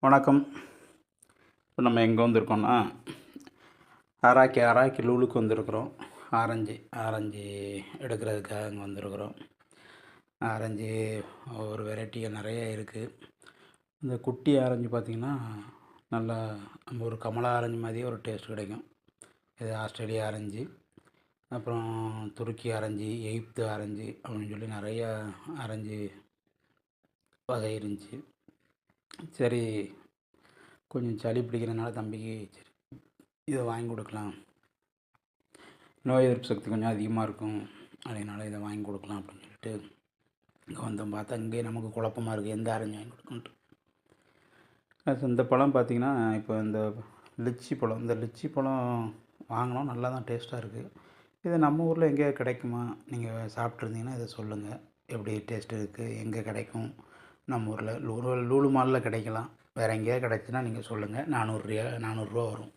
வணக்கம். இப்போ நம்ம எங்கே வந்திருக்கோம்னா, அராக்கி லூலுக்கு வந்திருக்கிறோம். ஆரஞ்சு எடுக்கிறதுக்காக அங்கே வந்திருக்கிறோம். ஆரஞ்சு ஒரு வெரைட்டிகள் நிறைய இருக்குது. இந்த குட்டி ஆரஞ்சு பார்த்திங்கன்னா, நல்லா நம்ம ஒரு கமலா ஆரஞ்சு மாதிரியே ஒரு டேஸ்ட் கிடைக்கும். இது ஆஸ்திரேலியா ஆரஞ்சு, அப்புறம் துருக்கி ஆரஞ்சு, எகிப்து ஆரஞ்சு அப்படின்னு சொல்லி நிறையா ஆரஞ்சு வகை இருந்துச்சு. சரி, கொஞ்சம் சளி பிடிக்கிறதுனால தம்பிக்கு சரி இதை வாங்கி கொடுக்கலாம், நோய் எதிர்ப்பு சக்தி கொஞ்சம் அதிகமாக இருக்கும், அதனால் இதை வாங்கி கொடுக்கலாம் அப்படின்னு சொல்லிட்டு இங்கே வந்தோம். பார்த்தா இங்கே நமக்கு குழப்பமாக இருக்குது, எந்த ஆரஞ்சு வாங்கி கொடுக்கணுன்ட்டு. இந்த பழம் பார்த்திங்கன்னா, இப்போ இந்த லிச்சி பழம் வாங்கினோம், நல்லா தான் டேஸ்ட்டாக இருக்குது. இது நம்ம ஊரில் எங்கேயாவது கிடைக்குமா? நீங்கள் சாப்பிட்ருந்தீங்கன்னா இதை சொல்லுங்கள், எப்படி டேஸ்ட் இருக்குது, எங்கே கிடைக்கும்? நம்ம ஊரில் லூலு மாலில் கிடைக்கலாம், வேறு எங்கேயாவது கிடச்சுன்னா நீங்கள் சொல்லுங்கள். 400 ரூபா வரும்.